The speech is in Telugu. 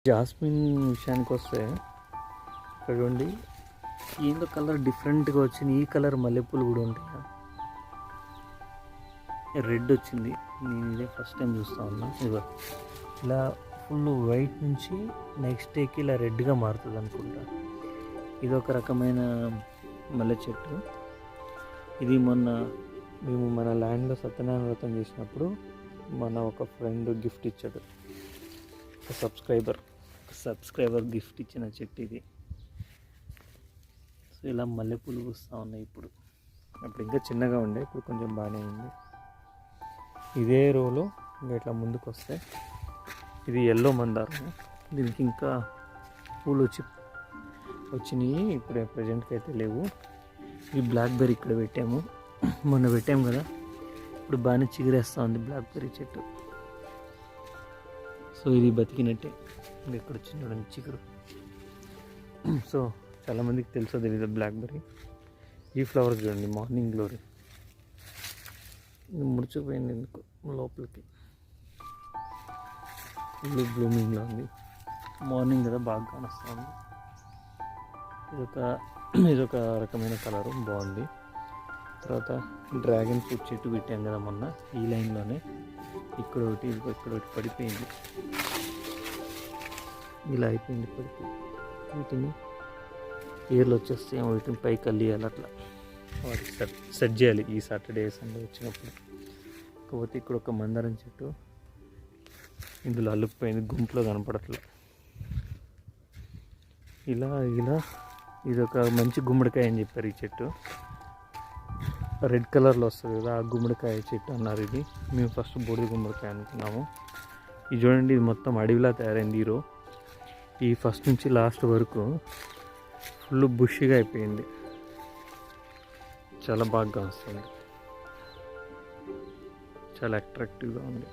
జాస్మిన్ విషయానికి వస్తే ఇక్కడ చూడండి, ఏందో కలర్ డిఫరెంట్గా వచ్చింది. ఈ కలర్ మల్లెపూలు కూడా ఉంటాయి. రెడ్ వచ్చింది, నేను ఇదే ఫస్ట్ టైం చూస్తూ ఉన్నా. ఇదిగో ఇలా ఫుల్ వైట్ నుంచి నెక్స్ట్ డేకి ఇలా రెడ్గా మారుతుంది అనుకుంటా. ఇది ఒక రకమైన మల్లె చెట్టు. ఇది మొన్న మేము మన ల్యాండ్లో సత్యనారాయణ వ్రతం చేసినప్పుడు మన ఒక ఫ్రెండ్ గిఫ్ట్ ఇచ్చాడు. ఒక సబ్స్క్రైబర్ గిఫ్ట్ ఇచ్చిన చెట్టు ఇది. సో ఇలా మల్లెపూలు పూస్తూ ఉన్నాయి ఇప్పుడు. అప్పుడు ఇంకా చిన్నగా ఉండే, ఇప్పుడు కొంచెం బాగానే ఉంది. ఇదే రోలో ఇంకా ఇట్లా ముందుకు వస్తే ఇది ఎల్లో మందారం. దీనికి ఇంకా పూలు వచ్చినాయి, ఇప్పుడు ప్రజెంట్కి అయితే లేవు. ఈ బ్లాక్బెర్రీ ఇక్కడ పెట్టాము, మొన్న పెట్టాము కదా, ఇప్పుడు బాగానే చిగురేస్తూ ఉంది బ్లాక్బెర్రీ చెట్టు. సో ఇది బతికినట్టే. ఇక్కడ వచ్చింది చూడండి చిగురు. సో చాలామందికి తెలుసో తెలీదు బ్లాక్బెర్రీ. ఈ ఫ్లవర్ చూడండి, మార్నింగ్ గ్లోరీ. ముడిచిపోయింది ఎందుకు లోపలికి, ఫుల్ బ్లూమింగ్లో ఉంది. మార్నింగ్ కదా బాగా కానొస్తుంది. ఇదొక రకమైన కలరు బాగుంది. తర్వాత డ్రాగన్ ఫ్రూట్ చెట్టు పెట్టాం కదా మొన్న, ఈ లైన్లోనే ఇక్కడ ఒకటి పడిపోయింది. ఇలా అయిపోయింది పడిపోయి. వీటిని ఏర్లు వచ్చేస్తే వీటిని పైకి అల్లియాలి, అట్లా వాటికి సెట్ చేయాలి ఈ సాటర్డే సండే వచ్చినప్పుడు. కాకపోతే ఇక్కడ ఒక మందారం చెట్టు ఇందులో అల్లుకుపోయింది, గుంపులో కనపడట్లే. ఇలా ఇది ఒక మంచి గుమ్మడికాయ అని చెప్పారు. ఈ చెట్టు రెడ్ కలర్లో వస్తుంది కదా, ఆ గుమ్మడికాయ చెట్టు అన్నారు. ఇది మేము ఫస్ట్ బూడిద గుమ్మడికాయ అనుకున్నాము. ఇది చూడండి, ఇది మొత్తం అడవిలా తయారైంది. ఈ ఫస్ట్ నుంచి లాస్ట్ వరకు ఫుల్ బుషిగా అయిపోయింది, చాలా బాగా వస్తుంది, చాలా అట్రాక్టివ్గా ఉంది.